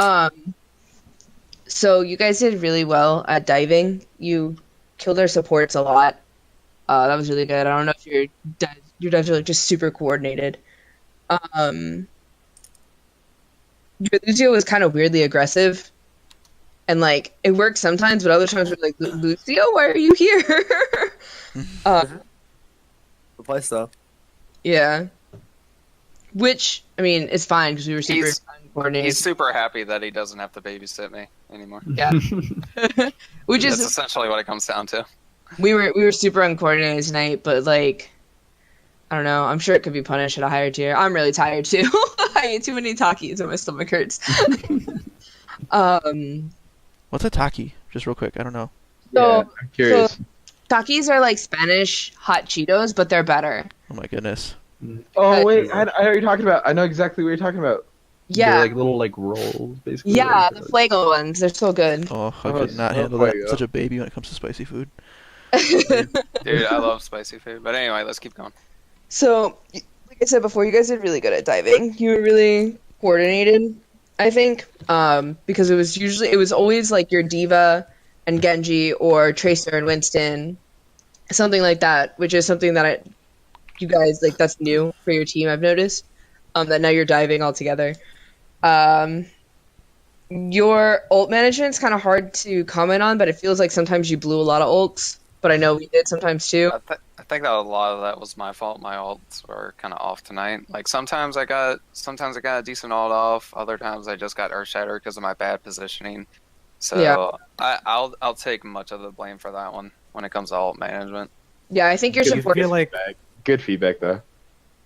Um, so you guys did really well at diving. You killed our supports a lot. That was really good. I don't know if your dives are like just super coordinated. Um, your Lucio was kind of weirdly aggressive, and like it works sometimes, but other times we're like, Lucio, why are you here? uh, The play stuff. yeah. Which I mean, it's fine because we were super coordinated. He's super happy that he doesn't have to babysit me anymore. Yeah. Which That's is essentially what it comes down to. we were super uncoordinated tonight, but like I don't know. I'm sure it could be punished at a higher tier. I'm really tired too. I ate too many Takis and my stomach hurts. What's a taki? Just real quick, I don't know. So, I'm curious. So, Takis are like Spanish hot Cheetos, but they're better. Oh my goodness. Oh wait, I know what you're talking about. I know exactly what you're talking about. Yeah. They're like little like rolls, basically. Yeah, like, the Flago ones. They're so good. Oh, I Oh, could not oh, handle there that. you I'm go. such a baby when it comes to spicy food. Dude, I love spicy food. But anyway, let's keep going. So, like I said before, you guys did really good at diving. You were really coordinated, I think, because it was always like your Diva and Genji or Tracer and Winston, something like that, which is something that you guys like that's new for your team. I've noticed that now you're diving all together. Your ult management's kind of hard to comment on, but it feels like sometimes you blew a lot of ults. But I know we did sometimes too. I think that a lot of that was my fault. My ults were kind of off tonight. Like sometimes I got a decent ult off. Other times I just got earth shattered because of my bad positioning. So Yeah. I'll take much of the blame for that one when it comes to ult management. Yeah, I think your Good support. feel like Good feedback though.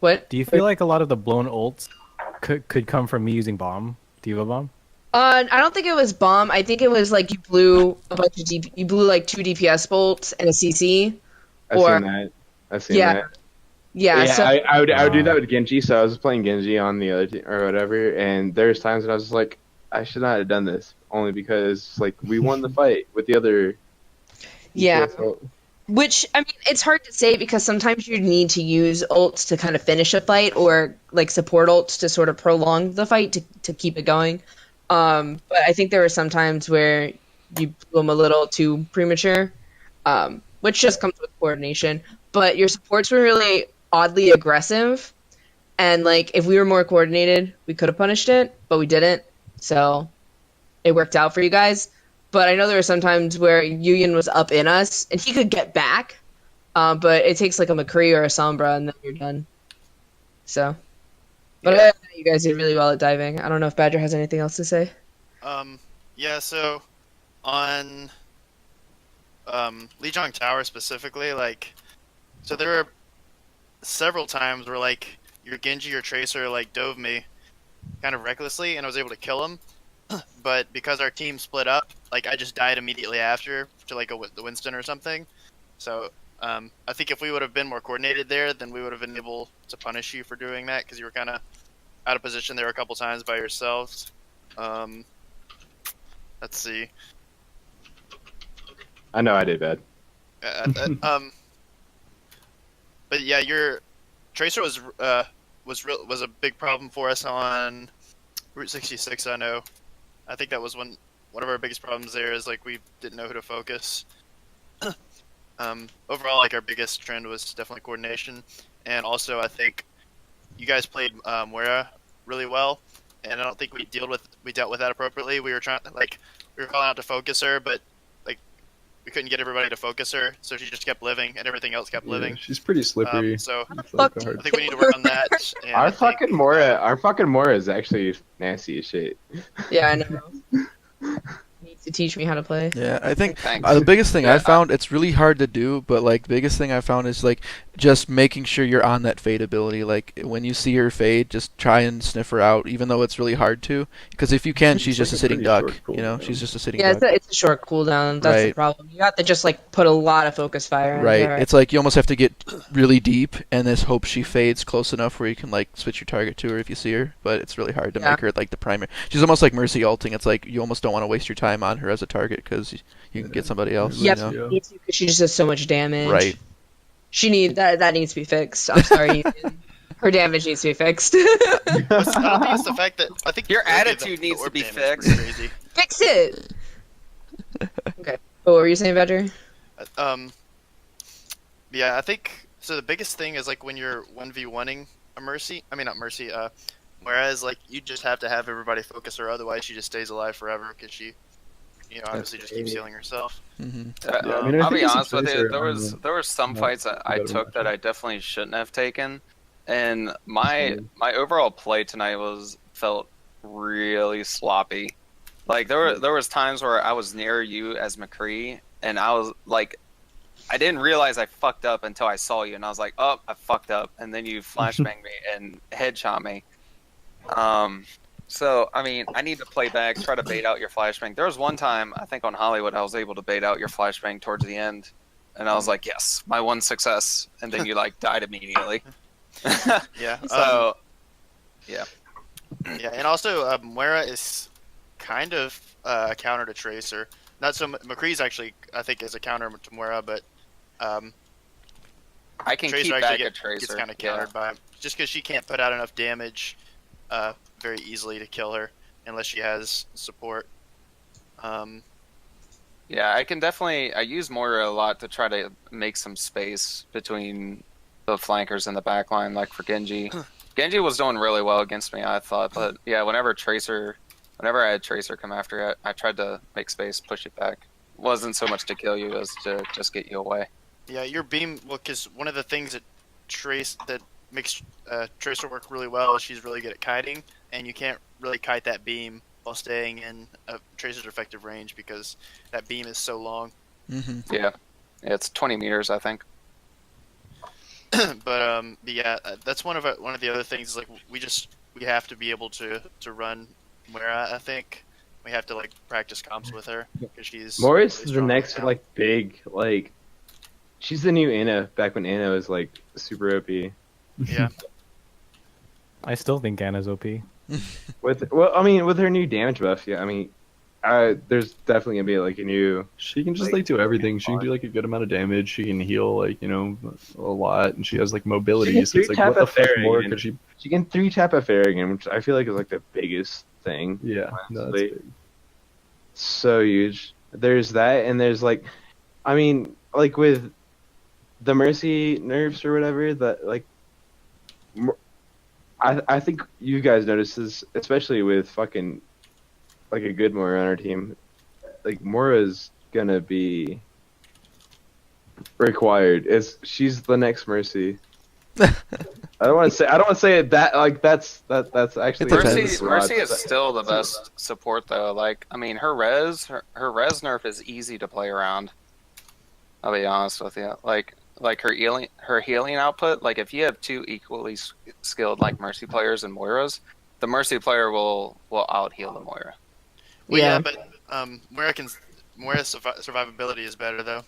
What? Do you feel like a lot of the blown ults could come from me using bomb, Diva bomb? I don't think it was bomb. I think it was like you blew a bunch of you blew like 2 DPS bolts and a CC. I've Or- seen that. I've seen Yeah. that. Yeah. So I would do that with Genji. So I was playing Genji on the other team or whatever, and there's times when I was just like, I should not have done this, only because like we won the fight with the other. yeah. So, Which I mean, it's hard to say because sometimes you need to use ults to kind of finish a fight, or like support ults to sort of prolong the fight to keep it going. But I think there were some times where you blew them a little too premature, which just comes with coordination. But your supports were really oddly aggressive, and like if we were more coordinated, we could have punished it, but we didn't. So it worked out for you guys. But I know there were some times where Yuyan was up in us, and he could get back, but it takes like a McCree or a Sombra, and then you're done. So, but other than that, you guys did really well at diving. I don't know if Badger has anything else to say. Yeah, so on Lijiang Tower specifically, like, so there were several times where like your Genji or Tracer like dove me kind of recklessly, and I was able to kill him. But because our team split up, like I just died immediately after to like the Winston or something. So I think if we would have been more coordinated there, then we would have been able to punish you for doing that because you were kind of out of position there a couple times by yourselves. Let's see. I know I did bad. But yeah, your Tracer was a big problem for us on Route 66. I know. I think that was one of our biggest problems there is like we didn't know who to focus. Overall, like our biggest trend was definitely coordination, and also I think you guys played Moira really well, and I don't think we dealt with that appropriately. We were calling out to focus her, but like we couldn't get everybody to focus her, so she just kept living, and everything else kept living. She's pretty slippery. So It's like I think we need to work on that. And Our fucking Mora is actually nasty as shit. Yeah, I know. You need to teach me how to play. Yeah, I think Thanks. the biggest thing I found, it's really hard to do, but like the biggest thing I found is like just making sure you're on that fade ability. Like when you see her fade, just try and sniff her out, even though it's really hard to. Because if you can, she's It's just a like a sitting pretty duck. short You know, cooldown. she's just a sitting Yeah, duck. it's a short cooldown. That's the Right. problem. You have to just like put a lot of focus fire. into Right. her. It's like you almost have to get really deep and just hope she fades close enough where you can like switch your target to her if you see her. But it's really hard to Yeah. make her like the primary. She's almost like Mercy ulting. It's like you almost don't want to waste your time on her as a target because you can get somebody else. Yep, You know? Yeah. you need to, 'cause she just does so much damage. Right. She that needs to be fixed. I'm sorry. Her damage needs to be fixed. I don't think it's the fact that I think Your really attitude the needs to orb be damage is fixed. pretty Crazy. Fix it. Okay. What were you saying, Badger? Yeah, I think so. The biggest thing is like when you're 1v1ing a Mercy. I mean, not Mercy. Whereas like you just have to have everybody focus her, otherwise she just stays alive forever because she, obviously just keeps healing herself. Hmm. Yeah, I mean, I I'll think be as a honest with you. tracer, There were some fights that I better took that matchup. I definitely shouldn't have taken, and my overall play tonight felt really sloppy. Like there was times where I was near you as McCree, and I was like, I didn't realize I fucked up until I saw you, and I was like, oh, I fucked up, and then you flashbanged me and headshot me. So I mean, I need to play back, try to bait out your flashbang. There was one time I think on Hollywood I was able to bait out your flashbang towards the end, and I was like, yes, my one success, and then you like died immediately. Yeah. So yeah. Yeah, and also Moira is kind of a counter to Tracer. Not so McCree's actually I think is a counter to Moira, but I can Tracer keep actually back a gets Tracer. kind of countered by him just because she can't put out enough damage very easily to kill her unless she has support. Yeah, I can definitely. I use Moira a lot to try to make some space between the flankers and the backline, like for Genji. Genji was doing really well against me, I thought, but yeah, whenever I had Tracer come after it, I tried to make space, push it back. Wasn't so much to kill you as to just get you away. Yeah, your beam. Well, because one of the things that makes Tracer work really well is she's really good at kiting, and you can't really kite that beam while staying in a Tracer's effective range because that beam is so long. Hmm. Yeah, it's 20 meters, I think. But yeah, that's one of the other things. Is like we have to be able to run Moira. I think we have to like practice comps with her because she's Morris really is the strong next right now. like big like. She's the new Ana back when Ana was like super OP. Yeah. I still think Anna's OP. With her new damage buff, yeah. I mean, there's definitely gonna be like a new. She can just Like, do everything. She can do like a good amount of damage. She can heal a lot, and she has like mobility. She can So it's like, 3-tap what the a fuck Farragon. more could she? She can 3-tap a Farragon, which I feel like is like the biggest thing. Yeah, no, that's honestly. big. So huge. There's that, and there's like, I mean, like with the Mercy nerfs or whatever, that like, I think you guys noticed this, especially with fucking like a good Moira on our team. Like Moira's gonna be required. She's the next Mercy. I don't want to say it that like that's actually It depends. Mercy is still the best support though. Like I mean, her res nerf is easy to play around. I'll be honest with you. Like her healing output. Like if you have two equally skilled like Mercy players and Moiras, the Mercy player will out heal the Moira. Well, Yeah. yeah, but Moira's survivability is better though.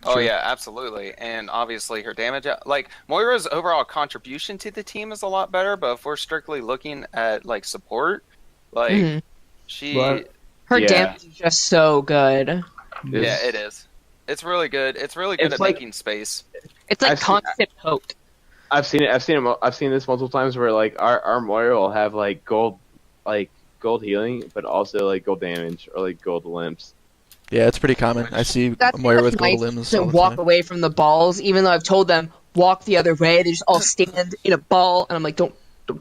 Oh Sure. yeah, absolutely. And obviously her damage, like Moira's overall contribution to the team is a lot better. But if we're strictly looking at like support, like Mhm. she, But- Her Yeah. damage is just so good. yeah, it is. It's really good. It's really good It's at like- making space. It's like I've seen- constant poke. I've seen this multiple times where like our Moira will have like gold healing, but also like gold damage or like gold limps. Yeah, it's pretty common. I see That's Moira with nice gold limbs to all the walk time. away from the balls, even though I've told them walk the other way. They just all stand in a ball, and I'm like, don't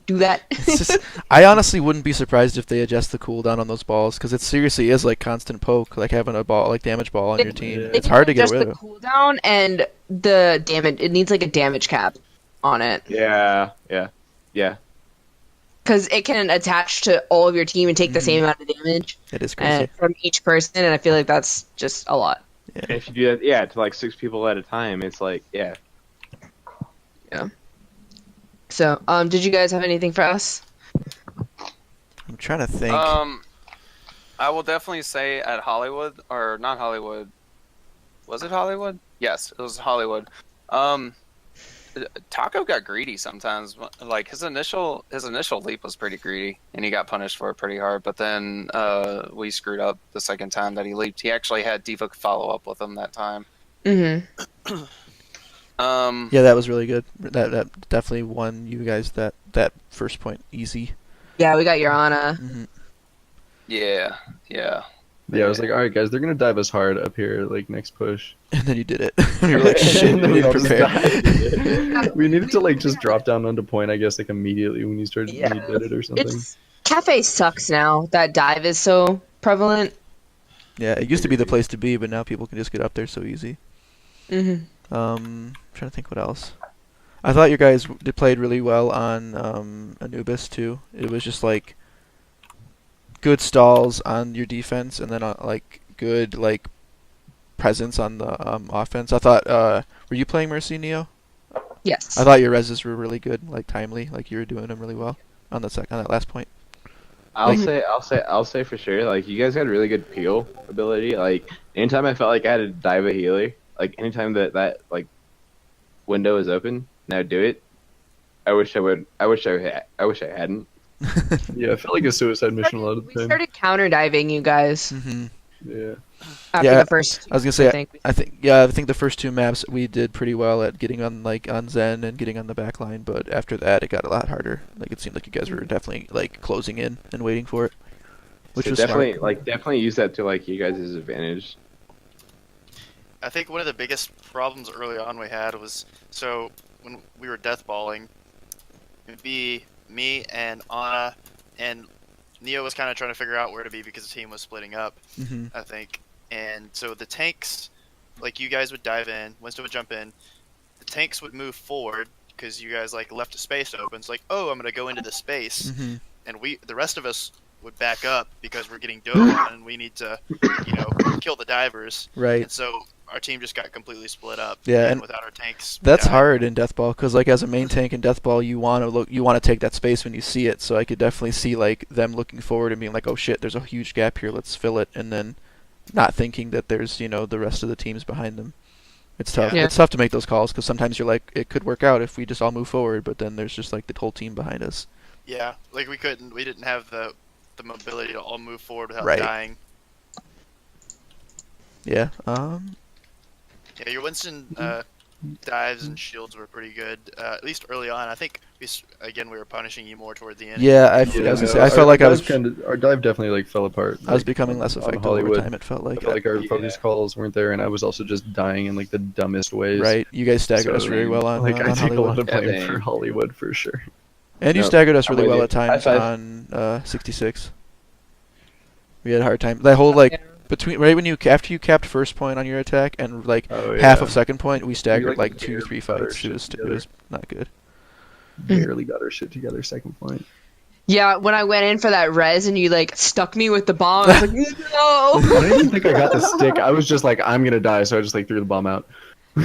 do that. It's just, I honestly wouldn't be surprised if they adjust the cooldown on those balls because it seriously is like constant poke, like having a ball, like damage ball on your team. Yeah. They It's hard to can get rid adjust of. the cooldown and the damage. It needs like a damage cap on it Yeah. because it can attach to all of your team and take the same amount of damage It is crazy. from each person, and I feel like that's just a lot. And if you do that, yeah, to like 6 people at a time, it's like, yeah. So, did you guys have anything for us? I'm trying to think. I will definitely say at Hollywood or not Hollywood. Was it Hollywood? Yes, it was Hollywood. Taco got greedy sometimes. Like his initial leap was pretty greedy, and he got punished for it pretty hard. But then we screwed up the second time that he leaped. He actually had D.Va follow up with him that time. Mm-hmm. Yeah, that was really good. That definitely won you guys that first point easy. Yeah, we got your Ana. Hmm Yeah. Yeah, I was like, all right, guys, they're gonna dive us hard up here, like next push. And then you did it. You're like, shit, And then we we all didn't just prepare. died. We needed to like just drop down onto point, I guess, like immediately when you started when you did it or something. It's Cafe sucks now. That dive is so prevalent. Yeah, it used to be the place to be, but now people can just get up there so easy. Mm-hmm. Trying to think what else. I thought you guys played really well on Anubis too. It was just like good stalls on your defense, and then like good like presence on the offense. I thought. Were you playing Mercy, Neo? Yes. I thought your reses were really good, like timely, like you were doing them really well on that last point. I'll say for sure. Like you guys had really good peel ability. Like anytime I felt like I had to dive a healer, like anytime that like window is open, now do it. I wish I would. I wish I hadn't. Yeah, I felt like a suicide mission a lot of We the time. started counter diving you guys Hmm Yeah. after Yeah, the first. I was gonna say, I think. I think the first two maps we did pretty well at getting on Zen and getting on the back line, but after that it got a lot harder. Like it seemed like you guys were definitely like closing in and waiting for it, which So was definitely smart. definitely use that to like you guys' advantage. I think one of the biggest problems early on we had was so when we were deathballing, it'd be me and Ana, and Neo was kind of trying to figure out where to be because the team was splitting up, Hmm I think. And so the tanks, like you guys would dive in, Winston would jump in, the tanks would move forward because you guys like left a space open. It's like, oh, I'm gonna go into the space, hmm and the rest of us would back up because we're getting dove on and we need to, kill the divers. Right. And so our team just got completely split up. Yeah, and without our tanks. That's died. hard in Deathball because, like, as a main tank in Deathball, you want to take that space when you see it. So I could definitely see like them looking forward and being like, "Oh shit, there's a huge gap here. Let's fill it," and then not thinking that there's the rest of the teams behind them. It's tough. Yeah. It's tough to make those calls because sometimes you're like, it could work out if we just all move forward, but then there's just like the whole team behind us. Yeah, like we didn't have the mobility to all move forward without Right. dying. Yeah. Yeah, your Winston dives and shields were pretty good, at least early on. I think we were punishing you more toward the end. Yeah. I was gonna say. I felt like our dive definitely like fell apart. I was like, becoming less on effective over Hollywood. time. It felt I like. felt like our focus calls weren't there, and I was also just dying in like the dumbest ways. Right. You guys staggered us really well on like I on take a lot Hollywood. of blame Yeah, for dang. Hollywood for sure. And you No, staggered us I'm really with well you. at times High five. on 66. We had a hard time. That whole like right when after you capped first point on your attack and like Oh, half yeah. of second point, we staggered like, like 2-3 got our fights. shit It together. was not good. Barely got our shit together. Second point. Yeah, when I went in for that res and you like stuck me with the bomb, I was like, no. I don't even think I got the stick. I was just like, I'm gonna die, so I just like threw the bomb out.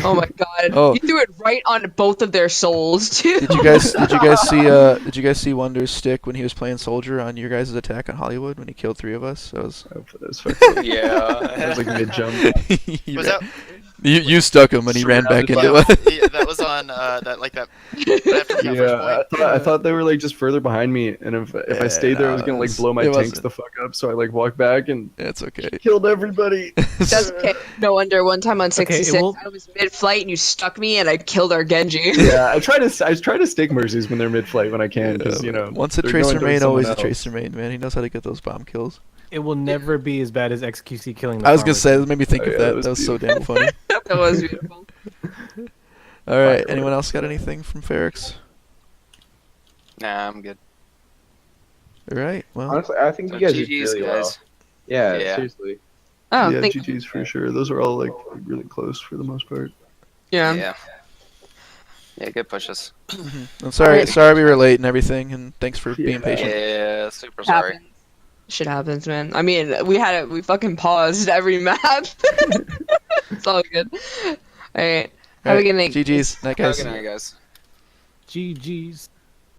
Oh my god! Oh. You threw it right on both of their souls too. Did you guys see Wonder's stick when he was playing soldier on your guys' attack on Hollywood when he killed 3 of us? That was That was fucked up. That Yeah. was like mid jump. Was that? you stuck him and he ran back into Yeah, it. that was on that right after we got first Yeah, point. I thought they were like just further behind me, and if I stayed there, I was gonna like blow my it tanks wasn't. the fuck up. So I like walked back and It's okay. killed everybody. That's okay. No wonder one time on 66, well- I was mid-flight and you stuck me and I killed our Genji. Yeah, I try to stake mercies when they're mid flight when I can, because once a they're tracer going towards main, always a someone else. tracer main, man. He knows how to get those bomb kills. It will never be as bad as XQC killing the I was gonna farmers. say, that made me think Oh, of yeah, that. that was That was so damn funny. That was beautiful. All right, Fireworks. anyone else got anything from Ferrix? Nah, I'm good. All right, well, Honestly, I think So you guys did GG's, really guys. well. Yeah, Yeah. seriously. Oh, Yeah, thank GG's for sure. Those are all like really close for the most part. Yeah. Yeah, good pushes. I'm sorry we were late and everything, and thanks for being Yeah. patient. Yeah, super sorry. Happens. Shit happens, man. I mean, we fucking paused every map. It's all good. All right. Have a good night. GG's. Night, Have a guys. good night, guys. GG's.